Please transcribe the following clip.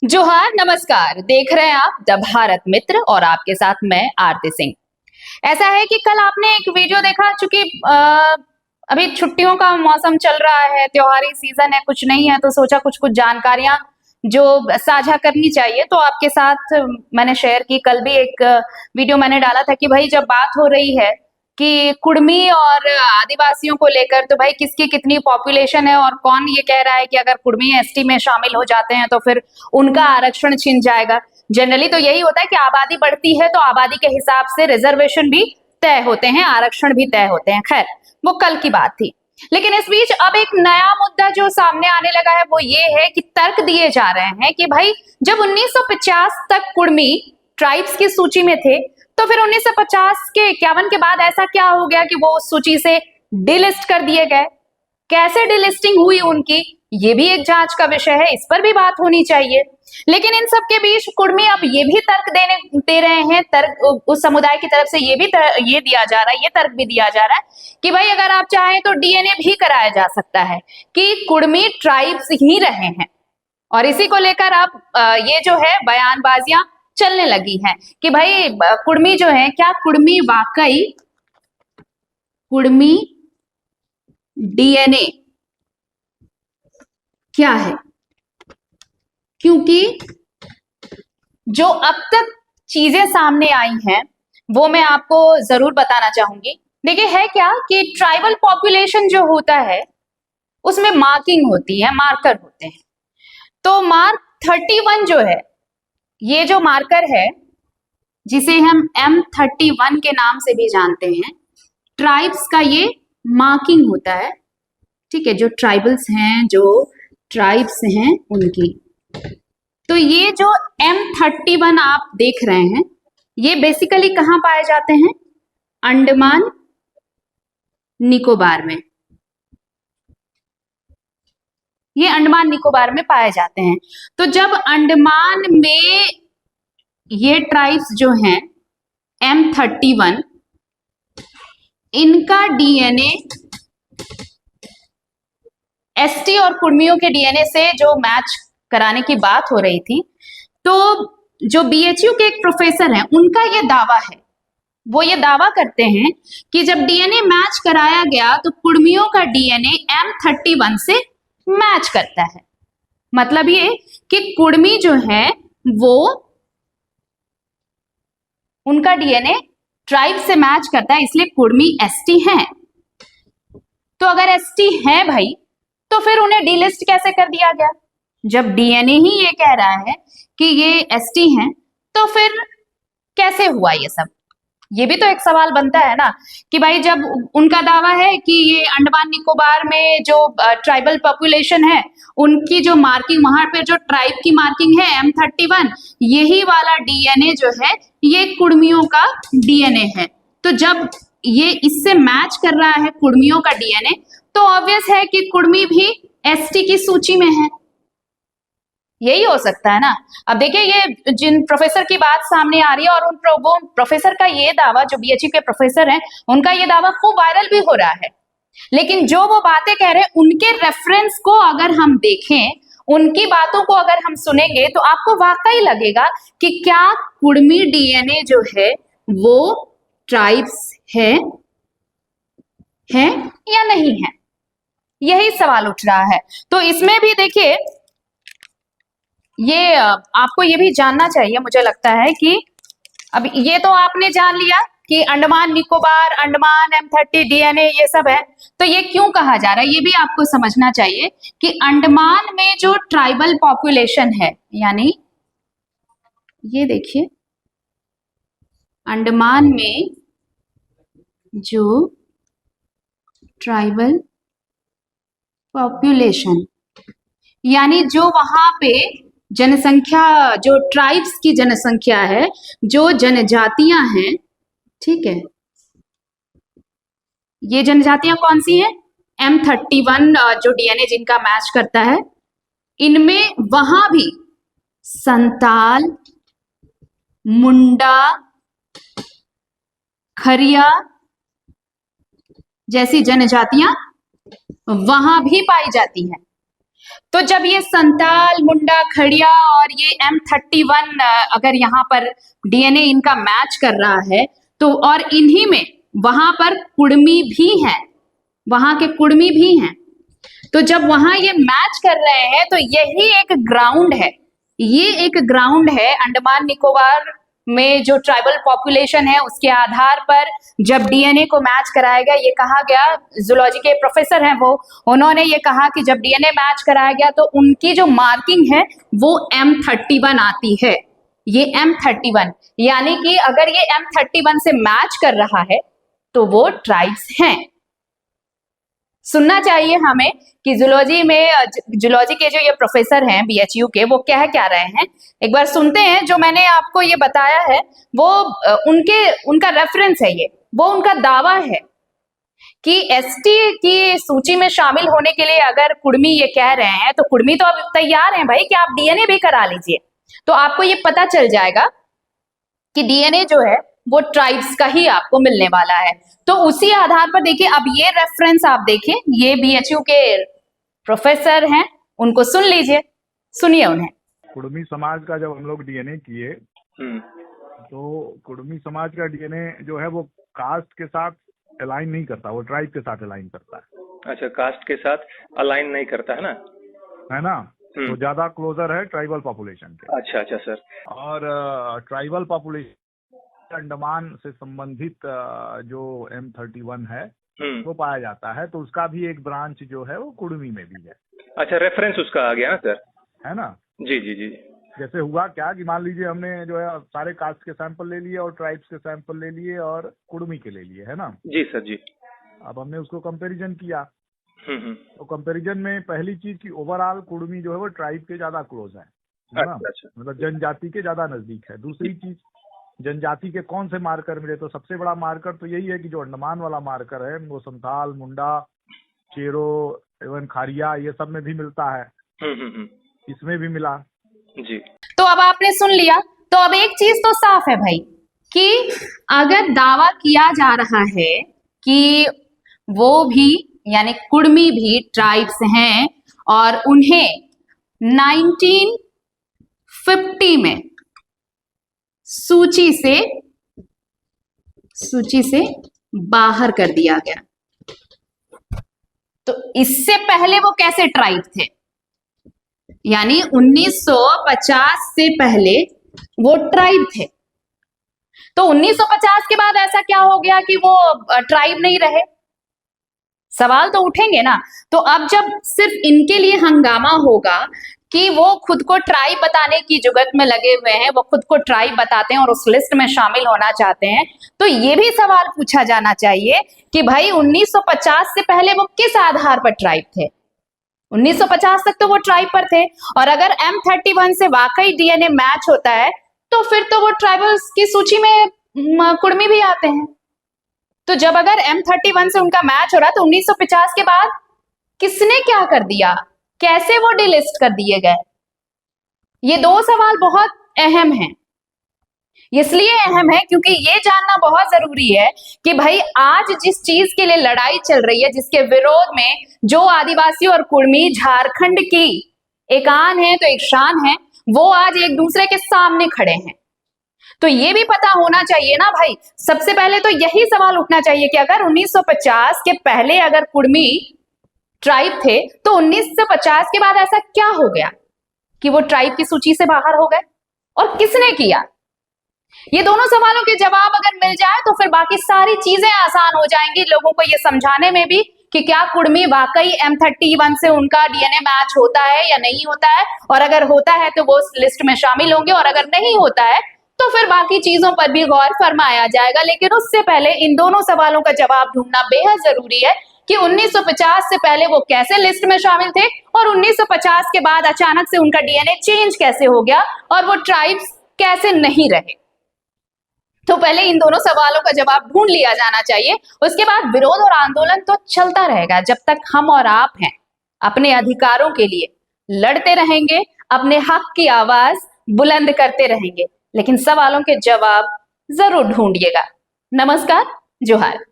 जोहार, नमस्कार। देख रहे हैं आप द भारत मित्र और आपके साथ मैं आरती सिंह। ऐसा है कि कल आपने एक वीडियो देखा, चूंकि अभी छुट्टियों का मौसम चल रहा है, त्योहारी सीजन है, कुछ नहीं है, तो सोचा कुछ कुछ जानकारियां जो साझा करनी चाहिए तो आपके साथ मैंने शेयर की। कल भी एक वीडियो मैंने डाला था कि भाई जब बात हो रही है कि कुड़मी और आदिवासियों को लेकर, तो भाई किसकी कितनी पॉपुलेशन है और कौन ये कह रहा है कि अगर कुड़मी एसटी में शामिल हो जाते हैं तो फिर उनका आरक्षण छिन जाएगा। जनरली तो यही होता है कि आबादी बढ़ती है तो आबादी के हिसाब से रिजर्वेशन भी तय होते हैं, आरक्षण भी तय होते हैं। खैर, वो कल की बात थी। लेकिन इस बीच अब एक नया मुद्दा जो सामने आने लगा है वो ये है कि तर्क दिए जा रहे हैं कि भाई जब 1950 तक कुड़मी ट्राइब्स की सूची में थे, तो फिर 1950 के 51 के बाद ऐसा क्या हो गया कि वो उस सूची से डिलिस्ट कर दिए गए। कैसे डिलिस्टिंग हुई उनकी, ये भी एक जांच का विषय है, इस पर भी बात होनी चाहिए। लेकिन इन सब के बीच कुड़मी अब ये भी तर्क दे रहे हैं, तर्क उस समुदाय की तरफ से ये दिया जा रहा है, ये तर्क भी दिया जा रहा है कि भाई अगर आप चाहें तो डीएनए भी कराया जा सकता है कि कुड़मी ट्राइब्स ही रहे हैं। और इसी को लेकर अब ये जो है बयानबाजियां चलने लगी हैं कि भाई कुड़मी जो है, क्या कुड़मी वाकई कुड़मी डीएनए क्या है। क्योंकि जो अब तक चीजें सामने आई हैं वो मैं आपको जरूर बताना चाहूंगी। देखिए, है क्या कि ट्राइबल पॉपुलेशन जो होता है उसमें मार्किंग होती है, मार्कर होते हैं। तो मार्क 31 जो है, ये जो मार्कर है जिसे हम M31 के नाम से भी जानते हैं, ट्राइब्स का ये मार्किंग होता है। ठीक है, जो ट्राइबल्स हैं, जो ट्राइब्स हैं उनकी। तो ये जो M31 आप देख रहे हैं, ये बेसिकली कहां पाए जाते हैं? अंडमान निकोबार में। ये अंडमान निकोबार में पाए जाते हैं। तो जब अंडमान में ये ट्राइब्स जो हैं M31, इनका डीएनए एसटी और कुड़मियों के डीएनए से जो मैच कराने की बात हो रही थी, तो जो बीएचयू के एक प्रोफेसर हैं उनका ये दावा है, वो ये दावा करते हैं कि जब डीएनए मैच कराया गया तो कुड़मियों का डीएनए M31 से मैच करता है। मतलब ये कि कुड़मी जो है वो उनका डीएनए ट्राइब से मैच करता है, इसलिए कुड़मी एसटी है। तो अगर एसटी है भाई, तो फिर उन्हें डीलिस्ट कैसे कर दिया गया? जब डीएनए ही ये कह रहा है कि ये एसटी हैं, तो फिर कैसे हुआ ये सब? ये भी तो एक सवाल बनता है ना कि भाई जब उनका दावा है कि ये अंडमान निकोबार में जो ट्राइबल पॉपुलेशन है उनकी जो मार्किंग, वहां पे जो ट्राइब की मार्किंग है M31, यही वाला डीएनए जो है ये कुड़मियों का डीएनए है। तो जब ये इससे मैच कर रहा है कुड़मियों का डीएनए, तो ऑब्वियस है कि कुड़मी भी एसटी की सूची में है। यही हो सकता है ना। अब देखिए, ये जिन प्रोफेसर की बात सामने आ रही है और वो प्रोफेसर का ये दावा, जो बीएचयू के प्रोफेसर हैं, उनका ये दावा खूब वायरल भी हो रहा है। लेकिन जो वो बातें कह रहे हैं उनके रेफरेंस को अगर हम देखें, उनकी बातों को अगर हम सुनेंगे, तो आपको वाकई लगेगा कि क्या कुड़मी डीएनए जो है वो ट्राइब्स है या नहीं है, यही सवाल उठ रहा है। तो इसमें भी देखिए, ये आपको ये भी जानना चाहिए, मुझे लगता है कि अब ये तो आपने जान लिया कि अंडमान निकोबार, अंडमान M30 डीएनए ये सब है। तो ये क्यों कहा जा रहा है, ये भी आपको समझना चाहिए कि अंडमान में जो ट्राइबल पॉपुलेशन है, यानी ये देखिए, अंडमान में जो ट्राइबल पॉपुलेशन, यानी जो वहां पे जनसंख्या, जो ट्राइब्स की जनसंख्या है, जो जनजातियां हैं, ठीक है, ये जनजातियां कौन सी हैं? M31 जो डीएनए जिनका मैच करता है, इनमें वहां भी संताल, मुंडा, खरिया जैसी जनजातियां वहां भी पाई जाती हैं। तो जब ये संताल, मुंडा, खड़िया और ये M31 अगर यहाँ पर डीएनए इनका मैच कर रहा है, तो और इन्हीं में वहां पर कुड़मी भी हैं, वहां के कुड़मी भी हैं, तो जब वहां ये मैच कर रहे हैं तो यही एक ग्राउंड है, ये एक ग्राउंड है अंडमान निकोबार में जो ट्राइबल पॉपुलेशन है उसके आधार पर जब डीएनए को मैच कराया गया, ये कहा गया, जूलॉजी के प्रोफेसर हैं वो, उन्होंने ये कहा कि जब डीएनए मैच कराया गया तो उनकी जो मार्किंग है वो M31 आती है, ये M31, यानी कि अगर ये M31 से मैच कर रहा है तो वो ट्राइब्स हैं। सुनना चाहिए हमें कि जूलॉजी में, जूलॉजी के जो ये प्रोफेसर हैं BHU के, वो क्या रहे हैं, एक बार सुनते हैं। जो मैंने आपको ये बताया है वो उनका रेफरेंस है, ये वो उनका दावा है कि एसटी की सूची में शामिल होने के लिए अगर कुड़मी ये कह रहे हैं तो कुड़मी तो अब तैयार हैं भाई कि आप डीएनए भी करा लीजिए, तो आपको ये पता चल जाएगा कि डीएनए जो है वो ट्राइब्स का ही आपको मिलने वाला है। तो उसी आधार पर देखिए, अब ये रेफरेंस आप देखिए, ये BHU के प्रोफेसर हैं, उनको सुन लीजिए, सुनिए उन्हें। कुड़मी समाज का जब हम लोग डीएनए किए तो कुड़मी समाज का डीएनए जो है वो कास्ट के साथ अलाइन नहीं करता, वो ट्राइब के साथ अलाइन करता है। अच्छा, कास्ट के साथ अलाइन नहीं करता है ना, है ना? तो ज्यादा क्लोजर है ट्राइबल पॉपुलेशन के। अच्छा अच्छा सर। और ट्राइबल पॉपुलेशन अंडमान से संबंधित जो M31 है वो पाया जाता है, तो उसका भी एक ब्रांच जो है वो कुड़मी में भी है। अच्छा, रेफरेंस उसका आ गया ना सर? है ना? जी जी जी। जैसे हुआ क्या कि मान लीजिए हमने जो है सारे कास्ट के सैंपल ले लिए और ट्राइब्स के सैंपल ले लिए और कुड़मी के ले लिए, है ना? जी सर जी। अब हमने उसको कंपैरिजन किया, तो कंपैरिजन में पहली चीज की ओवरऑल कुड़मी जो है वो ट्राइब के ज्यादा क्लोज है ना? अच्छा। मतलब जनजाति के ज्यादा नजदीक है। दूसरी चीज, जनजाति के कौन से मार्कर मिले, तो सबसे बड़ा मार्कर तो यही है कि जो अंडमान वाला मार्कर है वो संथाल, मुंडा, चेरो, एवं खारिया, ये सब में भी मिलता है, इसमें भी मिला जी। तो अब आपने सुन लिया, तो अब एक चीज तो साफ है भाई कि अगर दावा किया जा रहा है कि वो भी यानी कुड़मी भी ट्राइब्स हैं और उन्हें 1950 में सूची से बाहर कर दिया गया, तो इससे पहले वो कैसे ट्राइब थे? यानी 1950 से पहले वो ट्राइब थे, तो 1950 के बाद ऐसा क्या हो गया कि वो ट्राइब नहीं रहे? सवाल तो उठेंगे ना। तो अब जब सिर्फ इनके लिए हंगामा होगा कि वो खुद को ट्राइब बताने की जुगत में लगे हुए हैं, वो खुद को ट्राइब बताते हैं और उस लिस्ट में शामिल होना चाहते हैं, तो ये भी सवाल पूछा जाना चाहिए कि भाई 1950 से पहले वो किस आधार पर ट्राइब थे? 1950 तक तो वो ट्राइब पर थे, और अगर M31 से वाकई डीएनए मैच होता है तो फिर तो वो ट्राइबल्स की सूची में कुड़मी भी आते हैं। तो जब अगर M31 से उनका मैच हो रहा तो 1950 के बाद किसने क्या कर दिया, कैसे वो डिलिस्ट कर दिए गए? ये दो सवाल बहुत अहम हैं। इसलिए अहम है क्योंकि ये जानना बहुत जरूरी है कि भाई आज जिस चीज के लिए लड़ाई चल रही है, जिसके विरोध में जो आदिवासी और कुड़मी झारखंड की एक आन है तो एक शान है, वो आज एक दूसरे के सामने खड़े हैं। तो ये भी पता होना चाहिए ना भाई, सबसे पहले तो यही सवाल उठना चाहिए कि अगर 1950 के पहले अगर कुड़मी ट्राइब थे तो 1950 के बाद ऐसा क्या हो गया कि वो ट्राइब की सूची से बाहर हो गए, और किसने किया? ये दोनों सवालों के जवाब अगर मिल जाए तो फिर बाकी सारी चीजें आसान हो जाएंगी लोगों को ये समझाने में भी कि क्या कुड़मी वाकई M31 से उनका डीएनए मैच होता है या नहीं होता है, और अगर होता है तो वो उस लिस्ट में शामिल होंगे, और अगर नहीं होता है तो फिर बाकी चीजों पर भी गौर फरमाया जाएगा। लेकिन उससे पहले इन दोनों सवालों का जवाब ढूंढना बेहद जरूरी है कि 1950 से पहले वो कैसे लिस्ट में शामिल थे और 1950 के बाद अचानक से उनका डीएनए चेंज कैसे हो गया और वो ट्राइब्स कैसे नहीं रहे। तो पहले इन दोनों सवालों का जवाब ढूंढ लिया जाना चाहिए, उसके बाद विरोध और आंदोलन तो चलता रहेगा जब तक हम और आप हैं। अपने अधिकारों के लिए लड़ते रहेंगे, अपने हक की आवाज बुलंद करते रहेंगे, लेकिन सवालों के जवाब जरूर ढूंढिएगा। नमस्कार, जोहार।